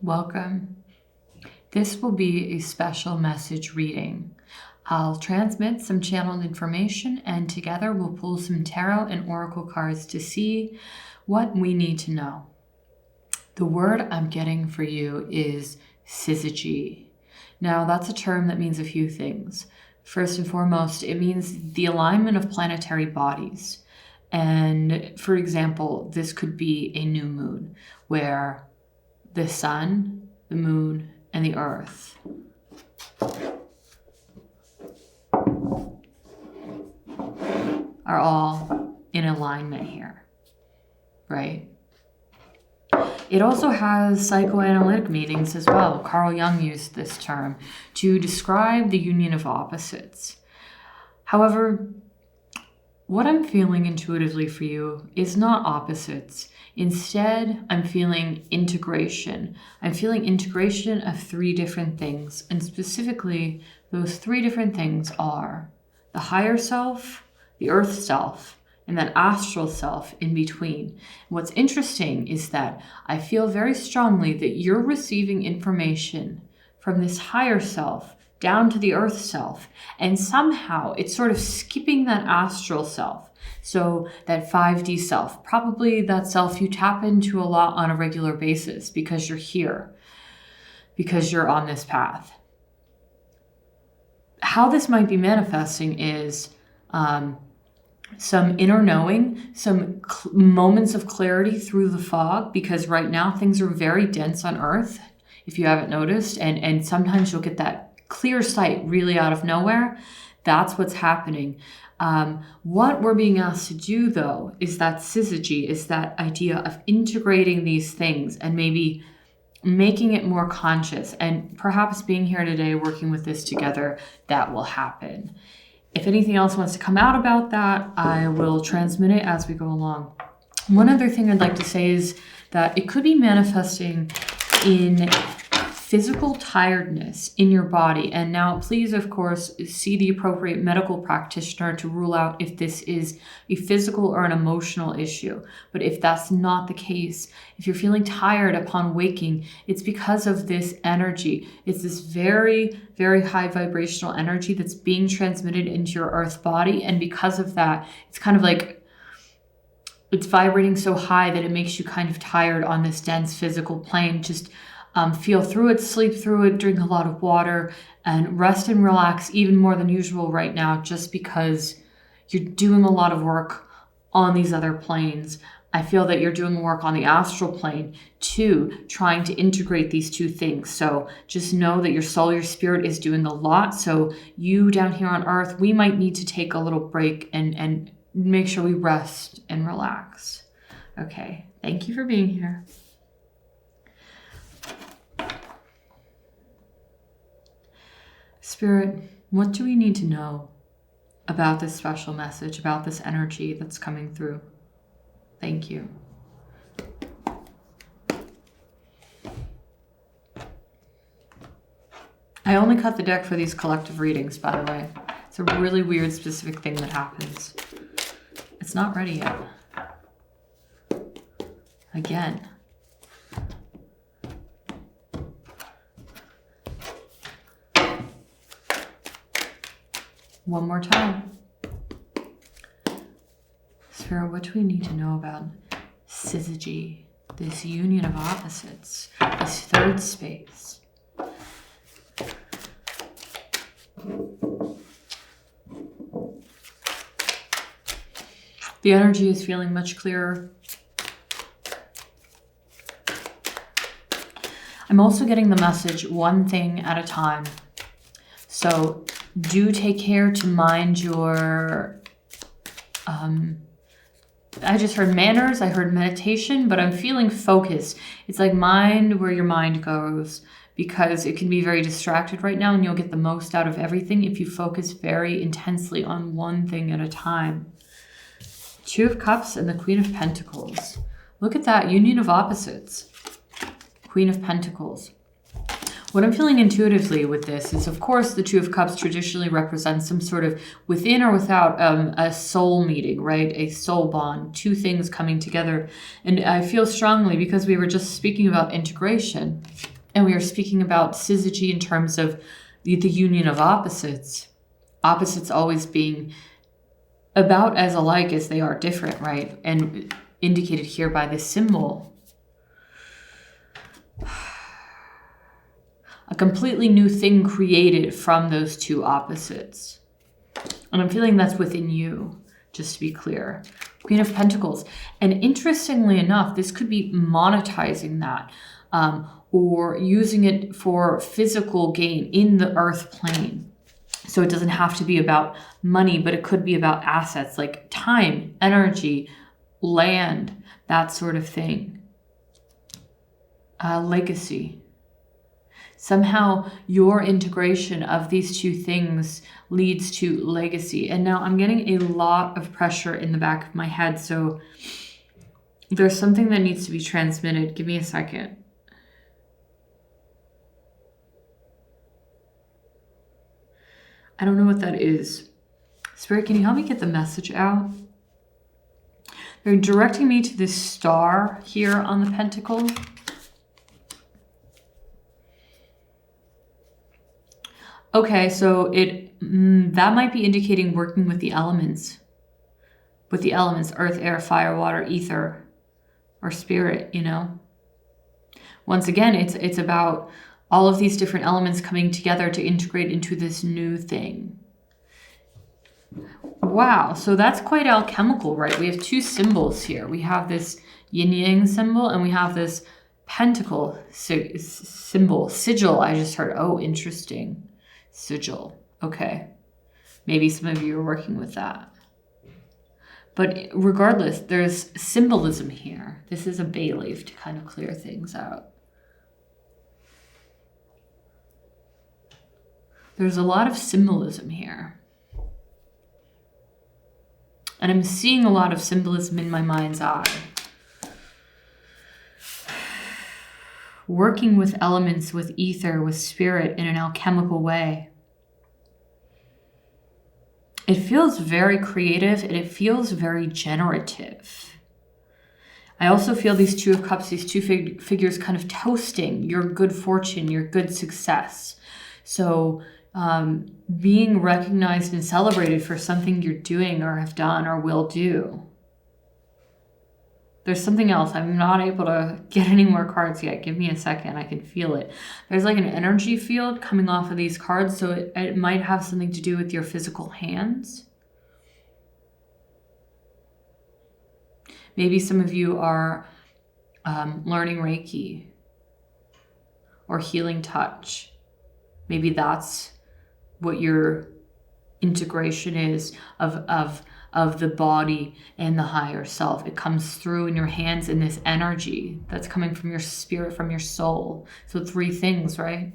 Welcome. This will be a special message reading. I'll transmit some channeled information and together we'll pull some tarot and oracle cards to see what we need to know. The word I'm getting for you is SYZYGY. Now that's a term that means a few things. First and foremost, it means the alignment of planetary bodies. And for example, this could be a new moon where the sun, the moon, and the earth are all in alignment here, right? It also has psychoanalytic meanings as well. Carl Jung used this term to describe the union of opposites. However, what I'm feeling intuitively for you is not opposites. Instead, I'm feeling integration. I'm feeling integration of three different things. And specifically, those three different things are the higher self, the earth self, and that astral self in between. What's interesting is that I feel very strongly that you're receiving information from this higher self down to the earth self, and somehow it's sort of skipping that astral self. So that 5D self, probably that self you tap into a lot on a regular basis because you're here, because you're on this path. How this might be manifesting is some inner knowing, some moments of clarity through the fog, because right now things are very dense on earth, if you haven't noticed, and sometimes you'll get that clear sight really out of nowhere. That's what's happening. What we're being asked to do, though, is that SYZYGY, is that idea of integrating these things and maybe making it more conscious. And perhaps being here today, working with this together, that will happen. If anything else wants to come out about that, I will transmit it as we go along. One other thing I'd like to say is that it could be manifesting in physical tiredness in your body. And now please, of course, see the appropriate medical practitioner to rule out if this is a physical or an emotional issue. But if that's not the case, if you're feeling tired upon waking, it's because of this energy. It's this very, very high vibrational energy that's being transmitted into your earth body. And because of that, it's kind of like it's vibrating so high that it makes you kind of tired on this dense physical plane. Just feel through it, sleep through it, drink a lot of water, and rest and relax even more than usual right now, just because you're doing a lot of work on these other planes. I feel that you're doing work on the astral plane too, trying to integrate these two things. So just know that your soul, your spirit is doing a lot. So you down here on earth, we might need to take a little break and make sure we rest and relax. Okay, thank you for being here. Spirit, what do we need to know about this special message, about this energy that's coming through? Thank you. I only cut the deck for these collective readings, by the way. It's a really weird, specific thing that happens. It's not ready yet. Again. One more time. Spirit, what do we need to know about SYZYGY, this union of opposites, this third space? The energy is feeling much clearer. I'm also getting the message one thing at a time. So do take care to mind your, I just heard manners, I heard meditation, but I'm feeling focus. It's like mind where your mind goes, because it can be very distracted right now and you'll get the most out of everything if you focus very intensely on one thing at a time. Two of Cups and the Queen of Pentacles. Look at that, union of opposites. Queen of Pentacles. What I'm feeling intuitively with this is, of course, the Two of Cups traditionally represents some sort of within or without a soul meeting, right? A soul bond, two things coming together. And I feel strongly, because we were just speaking about integration, and we are speaking about syzygy in terms of the union of opposites. Opposites always being about as alike as they are different, right? And indicated here by this symbol. A completely new thing created from those two opposites. And I'm feeling that's within you, just to be clear. Queen of Pentacles. And interestingly enough, this could be monetizing that, or using it for physical gain in the earth plane. So it doesn't have to be about money, but it could be about assets like time, energy, land, that sort of thing. Legacy. Somehow your integration of these two things leads to legacy. And now I'm getting a lot of pressure in the back of my head. So there's something that needs to be transmitted. Give me a second. I don't know what that is. Spirit, can you help me get the message out? They're directing me to this star here on the pentacle. Okay, so that might be indicating working with the elements. With the elements, earth, air, fire, water, ether, or spirit, you know? Once again, it's about all of these different elements coming together to integrate into this new thing. Wow, so that's quite alchemical, right? We have two symbols here. We have this yin-yang symbol, and we have this pentacle symbol. Sigil, I just heard. Oh, interesting. Sigil. Okay. Maybe some of you are working with that. But regardless, there's symbolism here. This is a bay leaf to kind of clear things out. There's a lot of symbolism here. And I'm seeing a lot of symbolism in my mind's eye. Working with elements, with ether, with spirit in an alchemical way. It feels very creative and it feels very generative. I also feel these Two of Cups, these two figures kind of toasting your good fortune, your good success. So being recognized and celebrated for something you're doing or have done or will do. There's something else. I'm not able to get any more cards yet. Give me a second. I can feel it. There's like an energy field coming off of these cards, so it might have something to do with your physical hands. Maybe some of you are learning Reiki or healing touch. Maybe that's what your integration is of the body and the higher self. It comes through in your hands in this energy that's coming from your spirit, from your soul. So 3 things, right?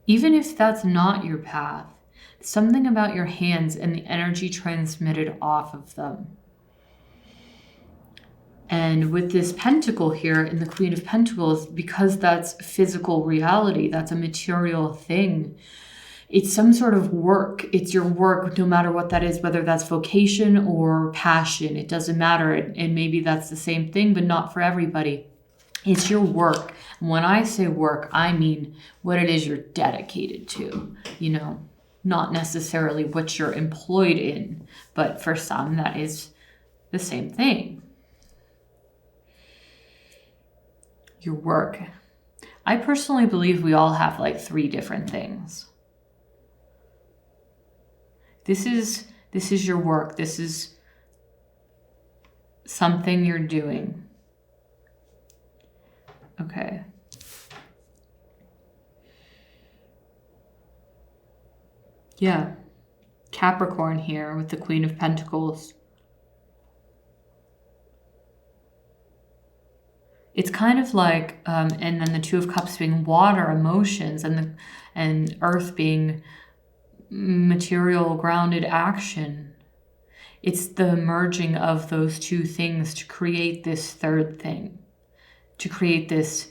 Even if that's not your path, something about your hands and the energy transmitted off of them. And with this pentacle here in the Queen of Pentacles, because that's physical reality, that's a material thing, it's some sort of work. It's your work, no matter what that is, whether that's vocation or passion. It doesn't matter. And maybe that's the same thing, but not for everybody. It's your work. When I say work, I mean what it is you're dedicated to, you know, not necessarily what you're employed in, but for some that is the same thing. Your work. I personally believe we all have like 3 different things. This is your work. This is something you're doing. Okay. Yeah. Capricorn here with the Queen of Pentacles. It's kind of like, and then the Two of Cups being water, emotions, and Earth being material, grounded action. It's the merging of those 2 things to create this 3rd thing. to create this.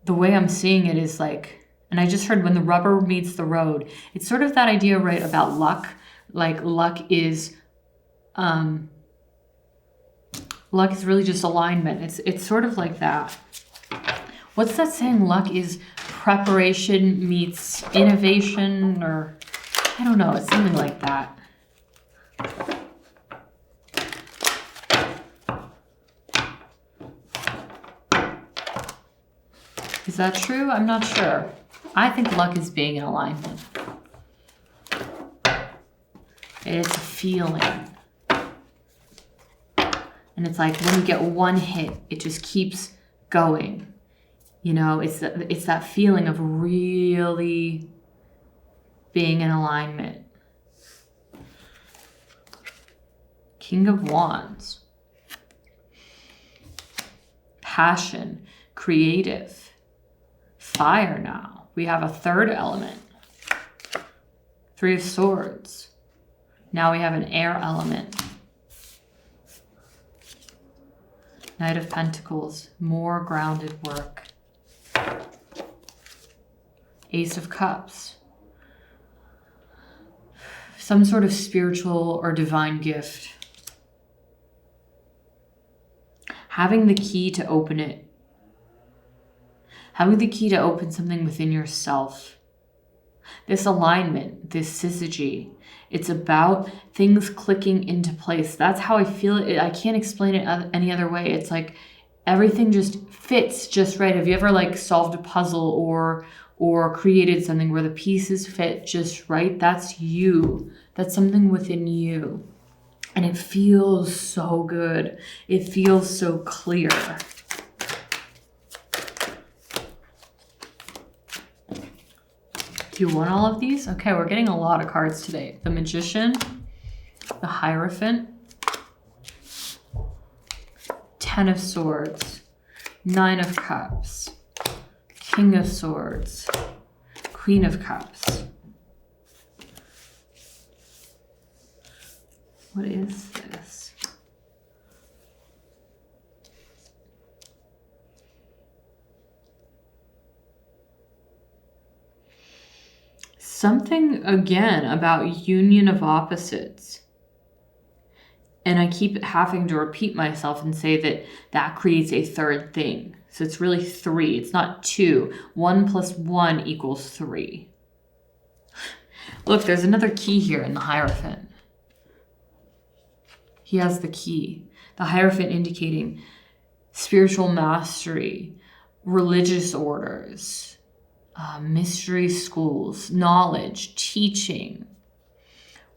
The way I'm seeing it is like, and I just heard when the rubber meets the road, it's sort of that idea, right, about luck. Like luck is really just alignment. It's sort of like that. What's that saying? Luck is preparation meets innovation, or I don't know, it's something like that. Is that true? I'm not sure. I think luck is being in alignment. It's a feeling. And it's like when you get one hit, it just keeps going. You know, it's that feeling of really being in alignment. King of Wands. Passion, creative. Fire now. We have a third element. Three of Swords. Now we have an air element. Knight of Pentacles. More grounded work. Ace of Cups. Some sort of spiritual or divine gift. Having the key to open it. Having the key to open something within yourself. This alignment, this syzygy, it's about things clicking into place. That's how I feel it. I can't explain it any other way. It's like everything just fits just right. Have you ever like solved a puzzle or created something where the pieces fit just right? That's you. That's something within you. And it feels so good. It feels so clear. Do you want all of these? Okay, we're getting a lot of cards today. The Magician, the Hierophant, Ten of Swords, Nine of Cups, King of Swords, Queen of Cups. What is this? Something, again, about union of opposites. And I keep having to repeat myself and say that that creates a third thing. So it's really three. It's not two. 1 + 1 = 3. Look, there's another key here in the Hierophant. He has the key. The Hierophant indicating spiritual mastery, religious orders, mystery schools, knowledge, teaching.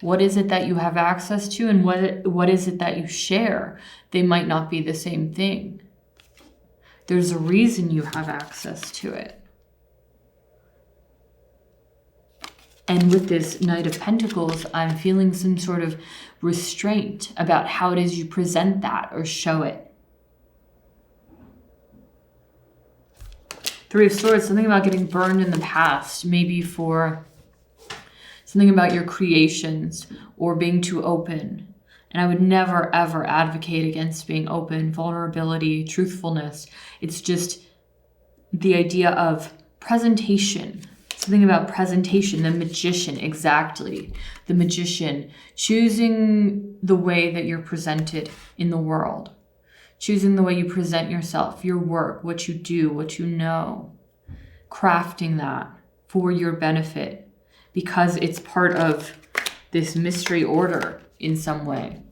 What is it that you have access to, and what is it that you share? They might not be the same thing. There's a reason you have access to it. And with this Knight of Pentacles, I'm feeling some sort of restraint about how it is you present that or show it. Three of Swords, something about getting burned in the past, maybe for something about your creations or being too open. And I would never, ever advocate against being open, vulnerability, truthfulness. It's just the idea of presentation. Something about presentation, the Magician, exactly. The Magician, choosing the way that you're presented in the world. Choosing the way you present yourself, your work, what you do, what you know. Crafting that for your benefit because it's part of this mystery order in some way.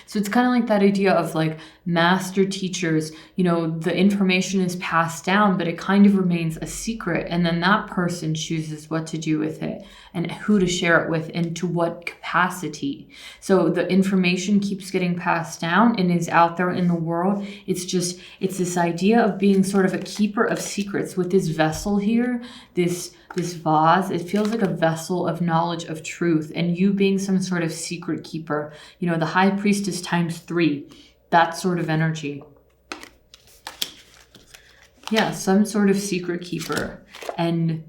So it's kind of like that idea of like master teachers, you know, the information is passed down, but it kind of remains a secret. And then that person chooses what to do with it and who to share it with and to what capacity. So the information keeps getting passed down and is out there in the world. It's this idea of being sort of a keeper of secrets with this vessel here, this vase. It feels like a vessel of knowledge of truth, and you being some sort of secret keeper. You know, the High Priestess ×3, that sort of energy. Yeah, some sort of secret keeper, and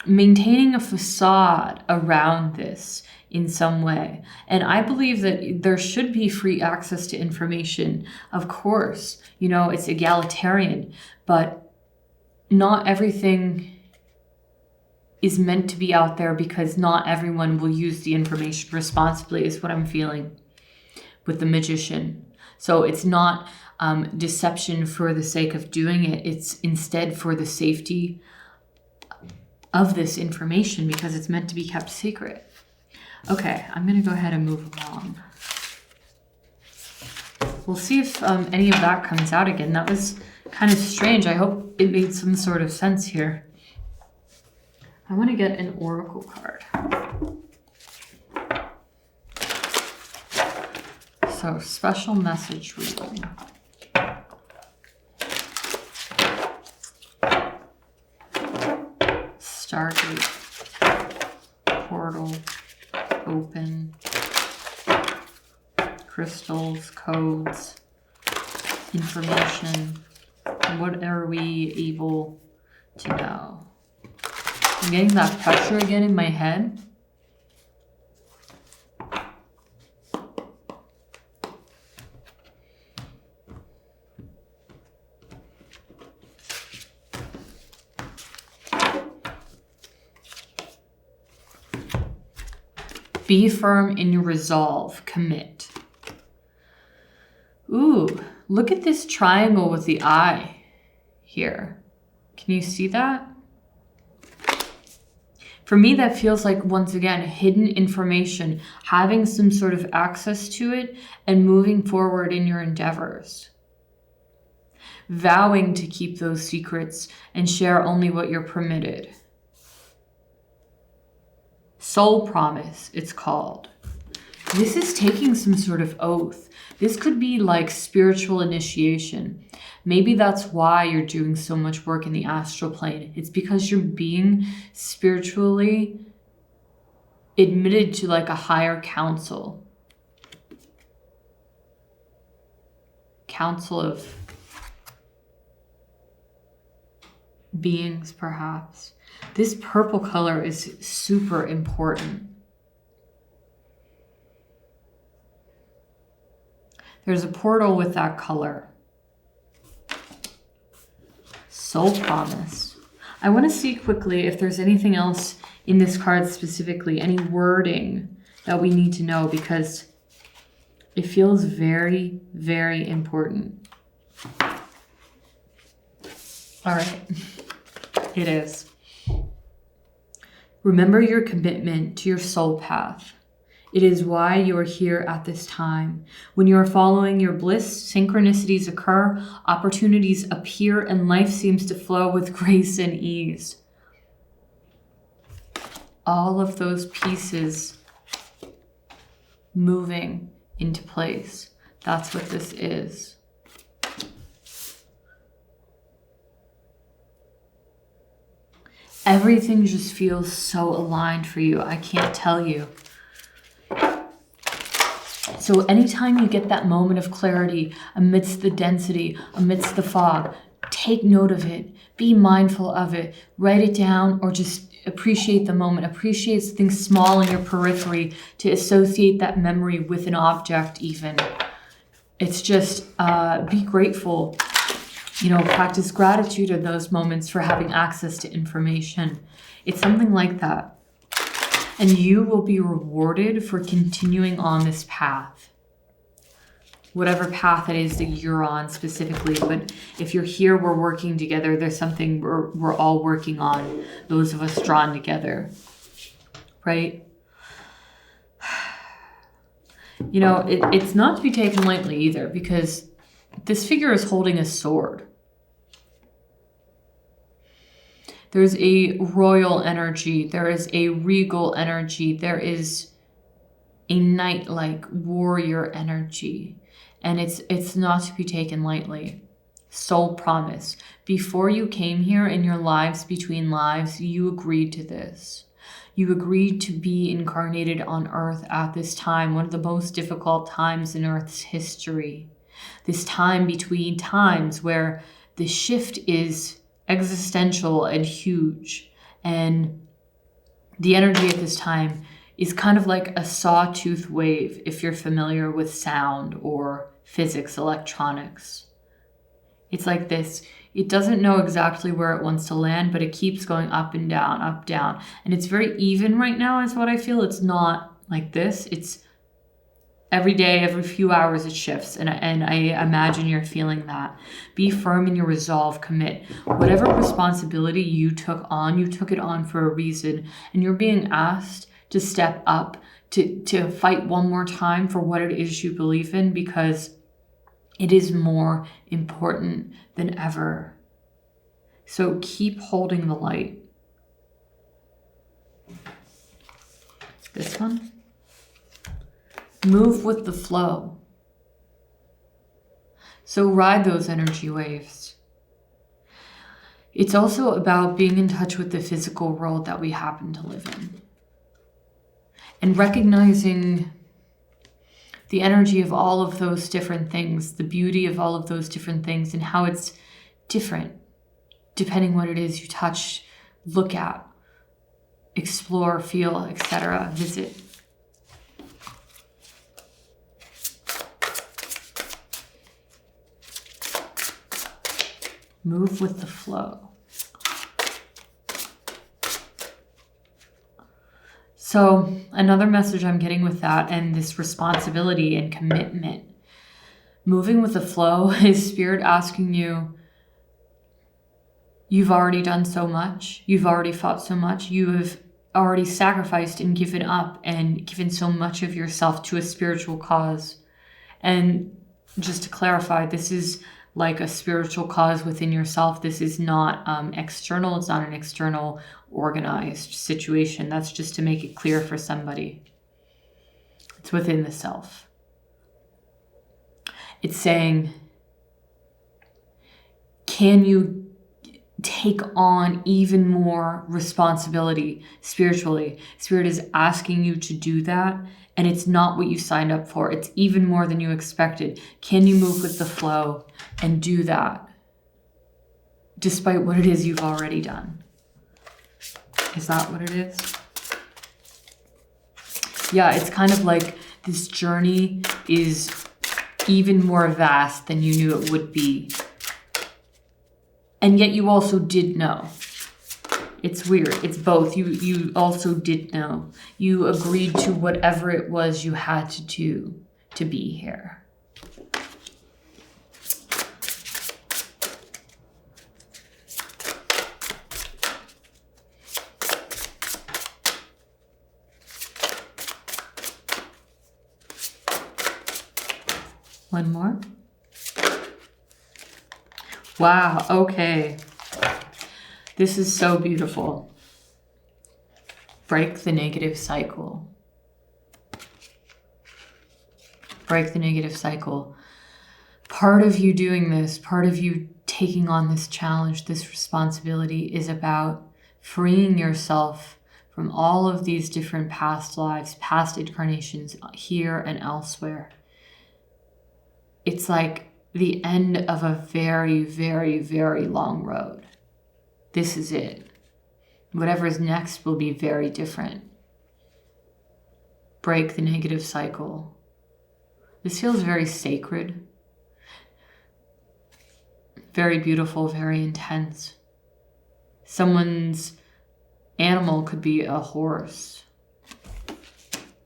maintaining a facade around this in some way. And I believe that there should be free access to information. Of course, you know, it's egalitarian, but not everything is meant to be out there, because not everyone will use the information responsibly, is what I'm feeling with the magician. So it's not deception for the sake of doing it. It's instead for the safety of this information, because it's meant to be kept secret. Okay, I'm going to go ahead and move along. We'll see if any of that comes out again. That was kind of strange. I hope it made some sort of sense here. I want to get an oracle card. So, special message reading. Stargate. Portal. Open. Crystals. Codes. Information. What are we able to know? I'm getting that pressure again in my head. Be firm in your resolve. Commit. Ooh, look at this triangle with the eye here. Can you see that? For me, that feels like, once again, hidden information, having some sort of access to it and moving forward in your endeavors. Vowing to keep those secrets and share only what you're permitted. Soul promise, it's called. This is taking some sort of oath. This could be like spiritual initiation. Maybe that's why you're doing so much work in the astral plane. It's because you're being spiritually admitted to like a higher council. Council of beings, perhaps. This purple color is super important. There's a portal with that color. Soul promise. I want to see quickly if there's anything else in this card specifically, any wording that we need to know, because it feels very, very important. All right, it is. Remember your commitment to your soul path. It is why you are here at this time. When you are following your bliss, synchronicities occur, opportunities appear, and life seems to flow with grace and ease. All of those pieces moving into place. That's what this is. Everything just feels so aligned for you. I can't tell you. So anytime you get that moment of clarity amidst the density, amidst the fog, take note of it. Be mindful of it. Write it down, or just appreciate the moment. Appreciate something small in your periphery to associate that memory with an object even. It's just be grateful. You know, practice gratitude in those moments for having access to information. It's something like that. And you will be rewarded for continuing on this path. Whatever path it is that you're on specifically. But if you're here, we're working together. There's something we're all working on. Those of us drawn together. Right? You know, it's not to be taken lightly either, because this figure is holding a sword. There's a royal energy. There is a regal energy. There is a knight-like warrior energy. And it's not to be taken lightly. Soul promise. Before you came here in your lives between lives, you agreed to this. You agreed to be incarnated on Earth at this time, one of the most difficult times in Earth's history. This time between times where the shift is existential and huge, and the energy at this time is kind of like a sawtooth wave, if you're familiar with sound or physics, electronics. It's like this. It doesn't know exactly where it wants to land, but it keeps going up and down, up, down. And it's very even right now is what I feel. It's not like this. It's every day, every few hours, it shifts. And I imagine you're feeling that. Be firm in your resolve, commit. Whatever responsibility you took it on for a reason. And you're being asked to step up, to fight one more time for what it is you believe in, because it is more important than ever. So keep holding the light. This one. Move with the flow. So ride those energy waves. It's also about being in touch with the physical world that we happen to live in. And recognizing the energy of all of those different things, the beauty of all of those different things, and how it's different depending what it is you touch, look at, explore, feel, etc., visit. Move with the flow. So another message I'm getting with that, and this responsibility and commitment, moving with the flow, is Spirit asking you, you've already done so much. You've already fought so much. You have already sacrificed and given up and given so much of yourself to a spiritual cause. And just to clarify, this is like a spiritual cause within yourself. This is not external. It's not an external organized situation. That's just to make it clear for somebody. It's within the self. It's saying, can you take on even more responsibility spiritually? Spirit is asking you to do that, and it's not what you signed up for. It's even more than you expected. Can you move with the flow and do that despite what it is you've already done? Is that what it is? Yeah, it's kind of like this journey is even more vast than you knew it would be. And yet you also did know. It's weird. It's both. You also did know. You agreed to whatever it was you had to do to be here. One more. Wow, okay. This is so beautiful. Break the negative cycle. Break the negative cycle. Part of you doing this, part of you taking on this challenge, this responsibility, is about freeing yourself from all of these different past lives, past incarnations here and elsewhere. It's like the end of a very, very, very long road. This is it. Whatever's next will be very different. Break the negative cycle. This feels very sacred, very beautiful, very intense. Someone's animal could be a horse.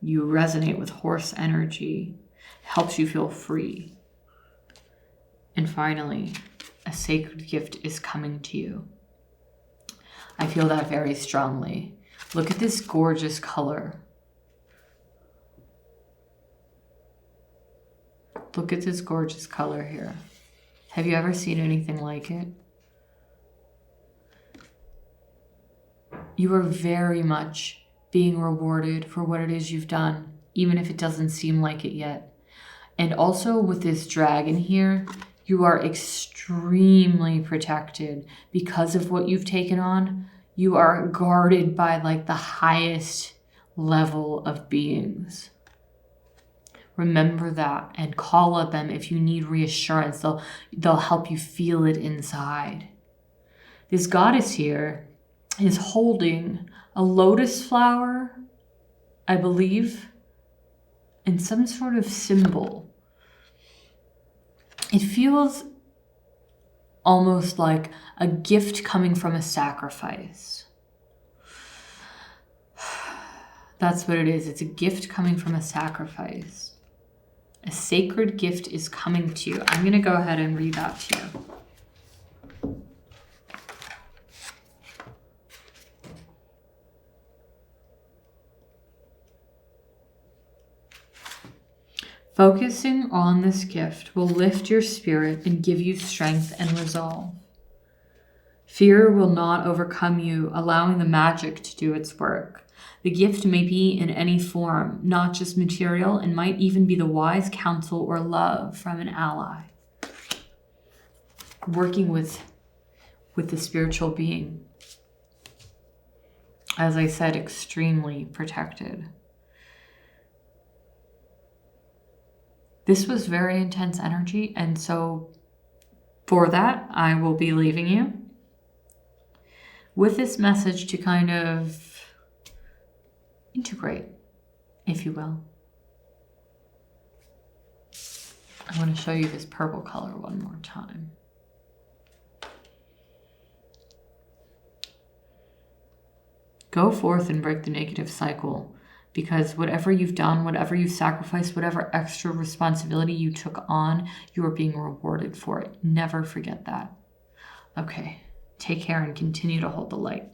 You resonate with horse energy. Helps you feel free. And finally, a sacred gift is coming to you. I feel that very strongly. Look at this gorgeous color. Look at this gorgeous color here. Have you ever seen anything like it? You are very much being rewarded for what it is you've done, even if it doesn't seem like it yet. And also with this dragon here, you are extremely protected because of what you've taken on. You are guarded by like the highest level of beings. Remember that and call at them if you need reassurance. They'll help you feel it inside. This goddess here is holding a lotus flower I believe, in some sort of symbol. It feels almost like a gift coming from a sacrifice. That's what it is. It's a gift coming from a sacrifice. A sacred gift is coming to you. I'm going to go ahead and read that to you. Focusing on this gift will lift your spirit and give you strength and resolve. Fear will not overcome you, allowing the magic to do its work. The gift may be in any form, not just material, and might even be the wise counsel or love from an ally. Working with the spiritual being. As I said, extremely protected. This was very intense energy, and so for that, I will be leaving you with this message to kind of integrate, if you will. I want to show you this purple color one more time. Go forth and break the negative cycle, because whatever you've done, whatever you sacrificed, whatever extra responsibility you took on, you are being rewarded for it. Never forget that. Okay, take care and continue to hold the light.